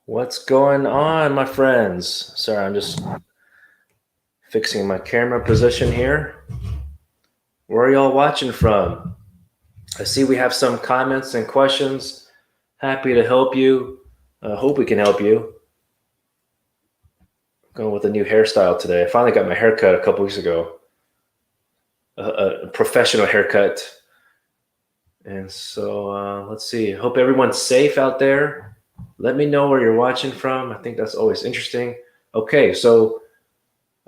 What's going on, my friends? Sorry, I'm just fixing my camera position here. Where are y'all watching from? I see we have some comments and questions. Happy to help you. Hope we can help you. Going with a new hairstyle today. I finally got my haircut a couple weeks ago. A professional haircut. And so let's see. Hope everyone's safe out there. Let me know where you're watching from. I think that's always interesting. Okay, so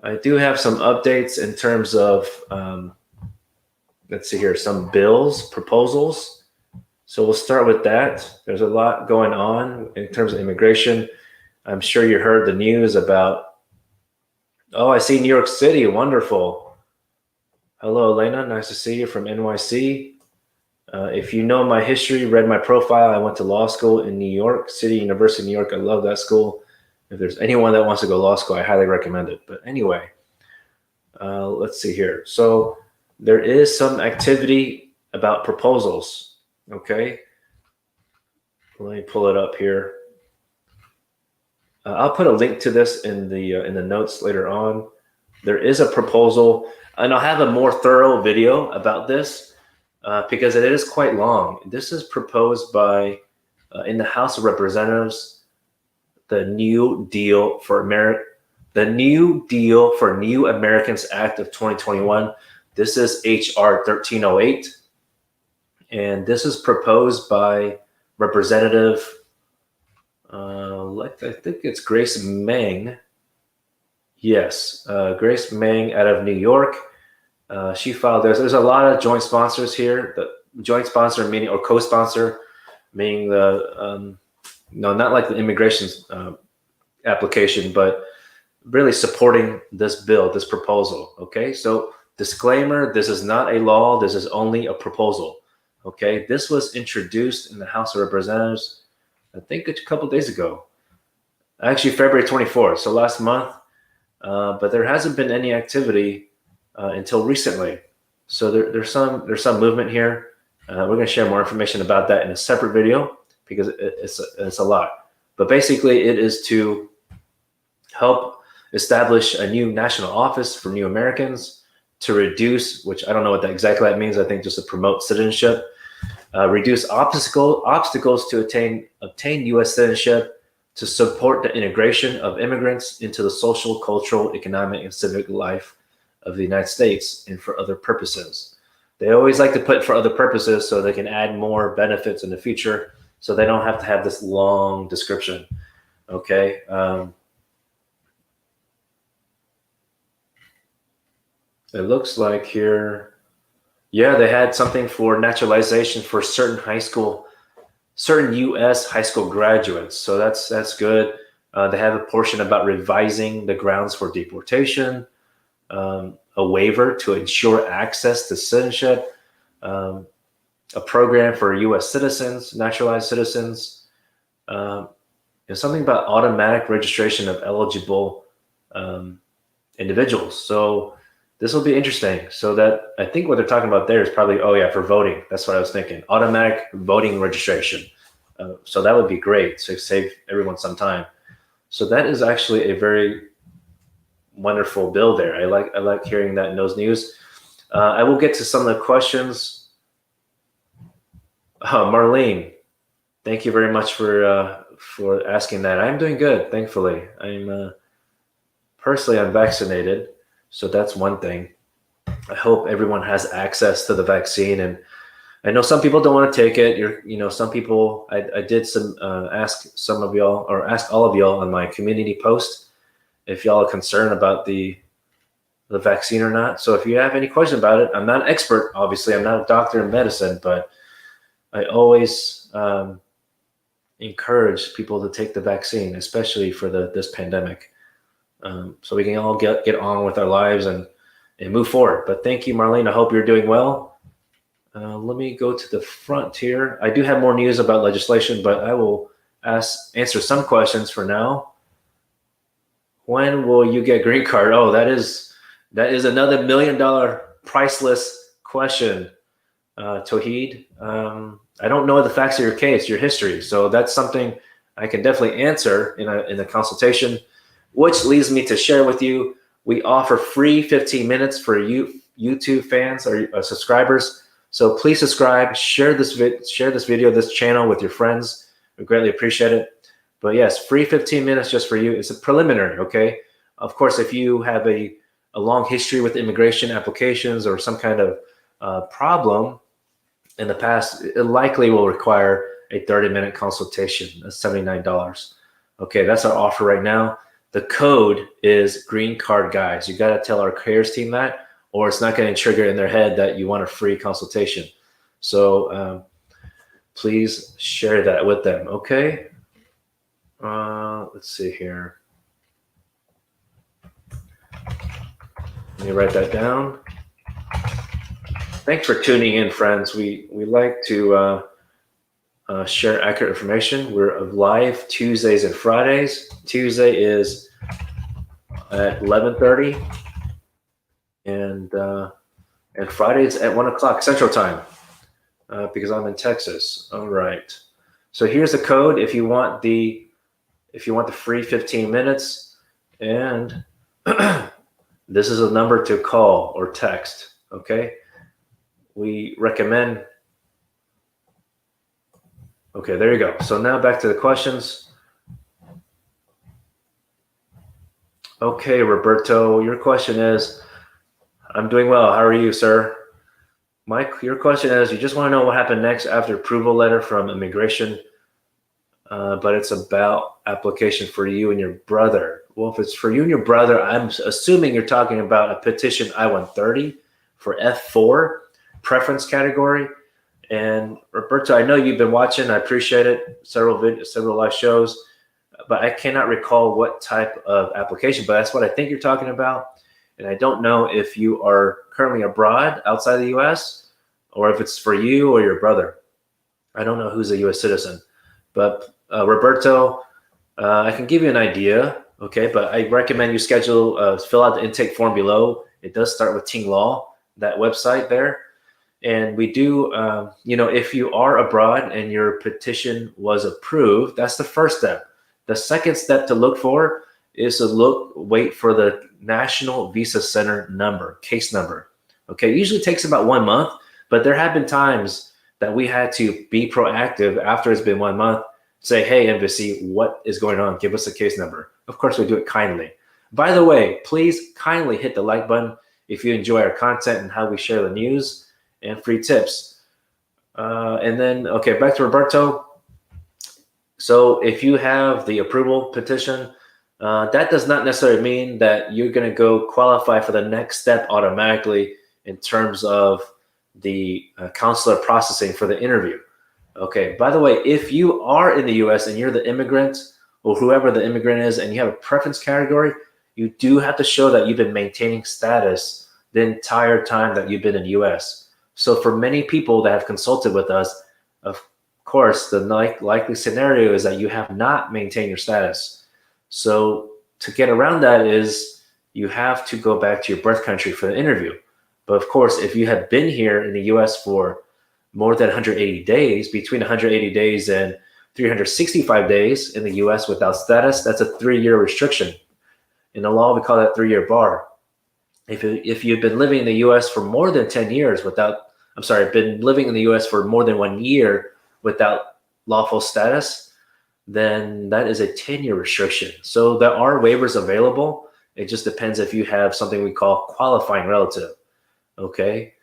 I do have some updates in terms of, let's see here, some bills, proposals. So we'll start with that. There's a lot going on in terms of immigration. I'm sure you heard the news about, oh, I see New York City. Wonderful. Hello, Elena. Nice to see you from NYC. If you know my history, read my profile, I went to law school in New York City, University of New York. I love that school. If there's anyone that wants to go to law school, I highly recommend it. But anyway, let's see here. So there is some activity about proposals. Okay. Let me pull it up here. I'll put a link to this in the notes later on. There is a proposal, and I'll have a more thorough video about this because it is quite long. This is proposed by in the House of Representatives, the New Deal for New Americans Act of 2021. This is HR 1308, and this is proposed by Representative, I think it's Grace Meng. Yes, Grace Meng out of New York. She filed this. There's a lot of joint sponsors here. The joint sponsor meaning, or co-sponsor meaning the, no, not like the immigration application, but really supporting this bill, this proposal. Okay, so disclaimer, this is not a law. This is only a proposal. Okay, this was introduced in the House of Representatives, I think a couple of days ago, actually February 24th, so last month, but there hasn't been any activity until recently. So there's some movement here. We're going to share more information about that in a separate video because it's a lot. But basically, it is to help establish a new national office for new Americans to reduce, which I don't know what that exactly that means. I think just to promote citizenship, reduce obstacles to obtain U.S. citizenship, to support the integration of immigrants into the social, cultural, economic, and civic life of the United States, and for other purposes. They always like to put for other purposes so they can add more benefits in the future, so they don't have to have this long description. Okay. It looks like here, yeah, they had something for naturalization for certain U.S. high school graduates. So that's good. They have a portion about revising the grounds for deportation, a waiver to ensure access to citizenship, a program for U.S. citizens, naturalized citizens, and something about automatic registration of eligible individuals. So this will be interesting. So that I think what they're talking about there is probably, oh yeah, for voting. That's what I was thinking. Automatic voting registration. So that would be great to save everyone some time. So that is actually a very wonderful bill there. I like hearing that in those news. I will get to some of the questions. Marlene, thank you very much for asking that. I'm doing good, thankfully. I'm vaccinated. So that's one thing. I hope everyone has access to the vaccine, and I know some people don't want to take it. Some people. I did ask some of y'all, or ask all of y'all on my community post if y'all are concerned about the vaccine or not. So if you have any question about it, I'm not an expert. Obviously, I'm not a doctor in medicine, but I always encourage people to take the vaccine, especially for this pandemic. So we can all get on with our lives and move forward. But thank you, Marlene. I hope you're doing well. Let me go to the front here. I do have more news about legislation, but I will answer some questions for now. When will you get green card? Oh, that is another $1 million priceless question, Tawheed. I don't know the facts of your case, your history. So that's something I can definitely answer in a consultation, which leads me to share with you, we offer free 15 minutes for you YouTube fans or subscribers. So please subscribe, share this video, this channel with your friends. We greatly appreciate it. But yes, free 15 minutes just for you. It's a preliminary, okay? Of course, if you have a long history with immigration applications or some kind of problem in the past, it likely will require a 30-minute consultation. That's $79. Okay, that's our offer right now. The code is Green Card Guys. You got to tell our cares team that, or it's not going to trigger in their head that you want a free consultation. So please share that with them, okay? Let's see here. Let me write that down. Thanks for tuning in, friends. We like to share accurate information. We're live Tuesdays and Fridays. Tuesday is at 11:30, and Friday is at 1 o'clock Central Time because I'm in Texas. All right. So here's the code if you want the free 15 minutes, and this is a number to call or text. Okay. We recommend. Okay, there you go. So now back to the questions. Okay, Roberto, your question is, I'm doing well. How are you, sir? Mike, your question is, you just want to know what happened next after approval letter from immigration, but it's about application for you and your brother. Well, if it's for you and your brother, I'm assuming you're talking about a petition I-130 for F4 preference category. And Roberto, I know you've been watching. I appreciate it. Several live shows, but I cannot recall what type of application. But that's what I think you're talking about. And I don't know if you are currently abroad outside the U.S. or if it's for you or your brother. I don't know who's a U.S. citizen, but Roberto, I can give you an idea. Okay, but I recommend you fill out the intake form below. It does start with Ting Law, that website there. And we do, if you are abroad and your petition was approved, that's the first step. The second step to look for is to wait for the National Visa Center number, case number. Okay, it usually takes about 1 month, but there have been times that we had to be proactive after it's been 1 month, say, hey, embassy, what is going on? Give us a case number. Of course, we do it kindly. By the way, please kindly hit the like button if you enjoy our content and how we share the news and free tips. And then, okay, back to Roberto. So if you have the approval petition, that does not necessarily mean that you're going to go qualify for the next step automatically in terms of the consular processing for the interview. Okay, by the way, if you are in the US and you're the immigrant or whoever the immigrant is and you have a preference category, you do have to show that you've been maintaining status the entire time that you've been in the US. So for many people that have consulted with us, of course, the likely scenario is that you have not maintained your status. So to get around that is you have to go back to your birth country for the interview. But of course, if you have been here in the US for more than 180 days, between 180 days and 365 days in the US without status, that's a 3-year restriction. In the law, we call that 3-year bar. If you've been living in the US for more than 10 years been living in the US for more than 1 year without lawful status, then that is a 10-year restriction. So there are waivers available. It just depends if you have something we call qualifying relative. Okay.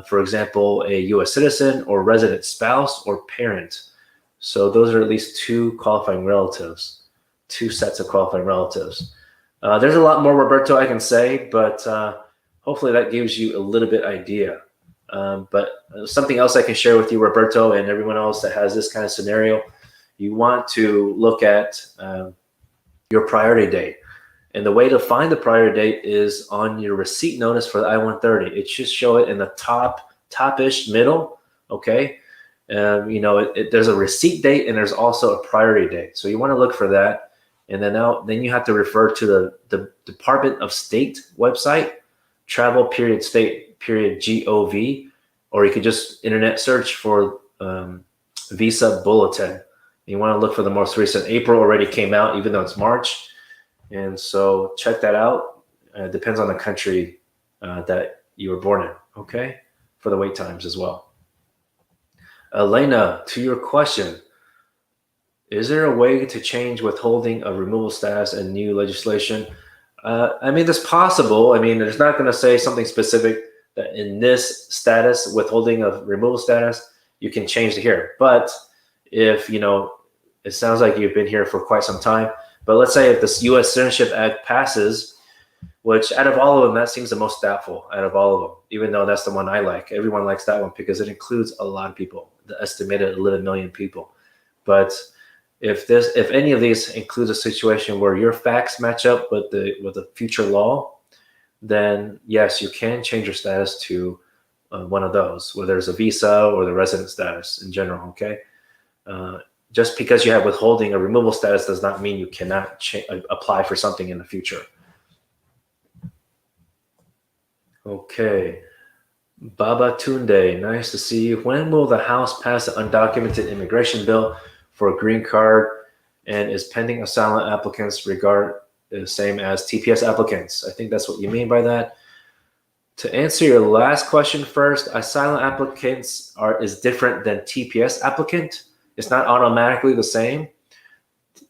For example, a US citizen or resident spouse or parent. So those are at least 2 qualifying relatives, 2 sets of qualifying relatives. There's a lot more, Roberto, I can say, but hopefully that gives you a little bit idea. But something else I can share with you, Roberto, and everyone else that has this kind of scenario, you want to look at your priority date. And the way to find the priority date is on your receipt notice for the I-130. It should show it in the top-ish middle, okay? There's a receipt date and there's also a priority date. So you want to look for that. And then you have to refer to the Department of State website, travel.state.gov, or you could just internet search for visa bulletin. You want to look for the most recent. April already came out, even though it's March. And so check that out. Depends on the country that you were born in, okay? For the wait times as well. Elena, to your question, is there a way to change withholding of removal status and new legislation? I mean, that's possible. I mean, there's not going to say something specific that in this status, withholding of removal status, you can change to here. But if, it sounds like you've been here for quite some time, but let's say if this U.S. Citizenship Act passes, which out of all of them, that seems the most doubtful out of all of them, even though that's the one I like. Everyone likes that one because it includes a lot of people, the estimated 11 million people. But if any of these includes a situation where your facts match up with the future law, then yes, you can change your status to one of those, whether it's a visa or the resident status in general, okay? Just because you have withholding or removal status does not mean you cannot apply for something in the future. Okay. Baba Tunde, nice to see you. When will the House pass the undocumented immigration bill for a green card, and is pending asylum applicants regard the same as TPS applicants? I think that's what you mean by that. To answer your last question first, asylum applicants is different than TPS applicant. It's not automatically the same,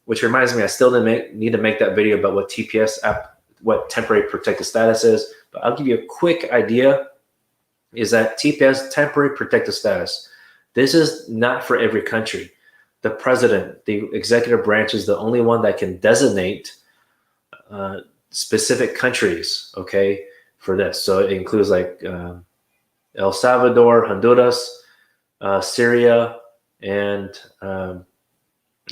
which reminds me, I still need to make that video about what TPS what temporary protected status is. But I'll give you a quick idea. Is that TPS, temporary protected status? This is not for every country. The president, the executive branch, is the only one that can designate specific countries, okay, for this. So it includes like El Salvador, Honduras, Syria, and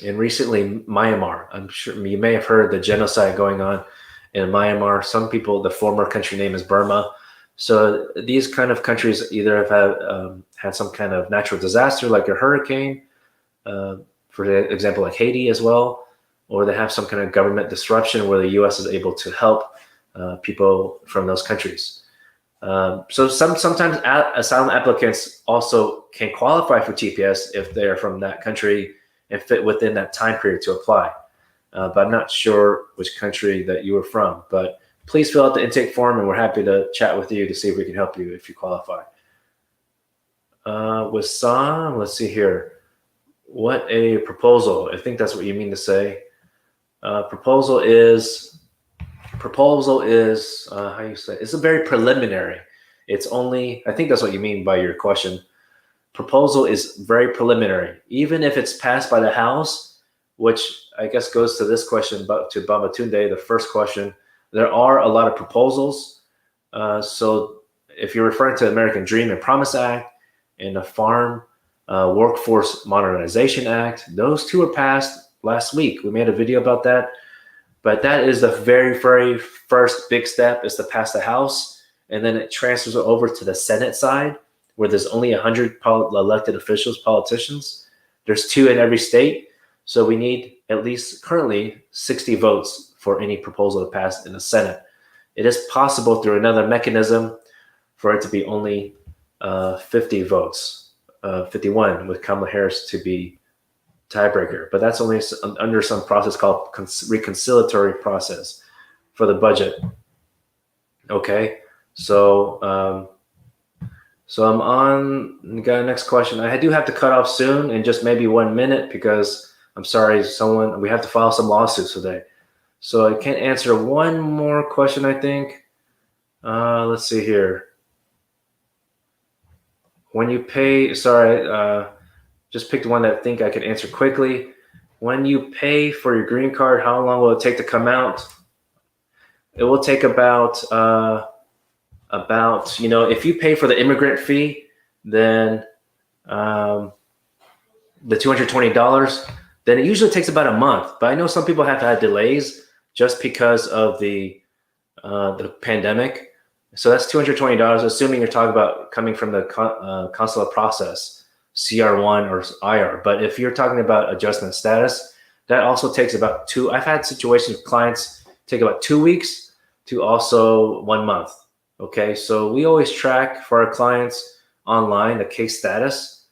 recently Myanmar. I'm sure you may have heard the genocide going on in Myanmar. Some people, the former country name is Burma. So these kind of countries either have had some kind of natural disaster like a hurricane, for example, like Haiti as well, or they have some kind of government disruption where the U.S. is able to help people from those countries. So sometimes asylum applicants also can qualify for TPS if they're from that country and fit within that time period to apply. But I'm not sure which country that you were from. But please fill out the intake form, and we're happy to chat with you to see if we can help you if you qualify. With Sam, let's see here. What a proposal. I think that's what you mean to say. Proposal is how you say it? It's a very preliminary. It's only, I think that's what you mean by your question. Proposal is very preliminary. Even if it's passed by the House, which I guess goes to this question, but to Baba Tunde, the first question, there are a lot of proposals. So if you're referring to the American Dream and Promise Act and the Farm Workforce Modernization Act, those two were passed last week. We made a video about that. But that is the very, very first big step, is to pass the House. And then it transfers over to the Senate side, where there's only 100 elected officials, politicians. There's 2 in every state. So we need at least currently 60 votes for any proposal to pass in the Senate. It is possible through another mechanism for it to be only 50 votes, 51 with Kamala Harris to be tiebreaker, but that's only under some process called reconciliatory process for the budget. Okay, so I'm on. Got a next question. I do have to cut off soon in just maybe 1 minute because I'm sorry, we have to file some lawsuits today. So I can't answer one more question, I think. Let's see here. When you pay, just picked one that I think I could answer quickly. When you pay for your green card, how long will it take to come out? It will take about if you pay for the immigrant fee, then the $220, then it usually takes about a month. But I know some people have had delays just because of the pandemic. So that's $220, assuming you're talking about coming from the consular process, CR1 or IR. But if you're talking about adjustment status, that also takes about 2. I've had situations with clients take about 2 weeks to also 1 month. Okay, so we always track for our clients online the case status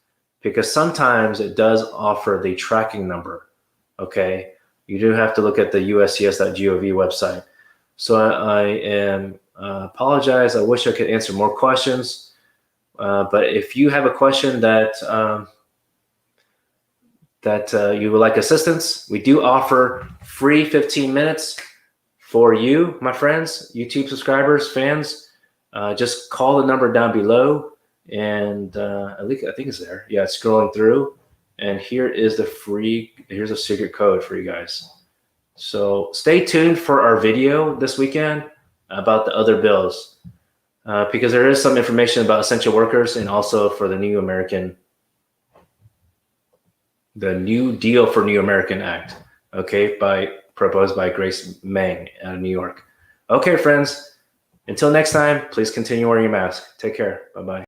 because sometimes it does offer the tracking number. Okay, you do have to look at the uscs.gov website. So I am apologize. I wish I could answer more questions, but if you have a question that you would like assistance, we do offer free 15 minutes for you, my friends, YouTube subscribers, fans. Just call the number down below, and I think it's there. Yeah, it's scrolling through, and here is here's a secret code for you guys. So stay tuned for our video this weekend about the other bills, because there is some information about essential workers and also for the New Deal for New American Act, okay, proposed by Grace Meng out of New York. Okay, friends, until next time, please continue wearing your mask. Take care. Bye-bye.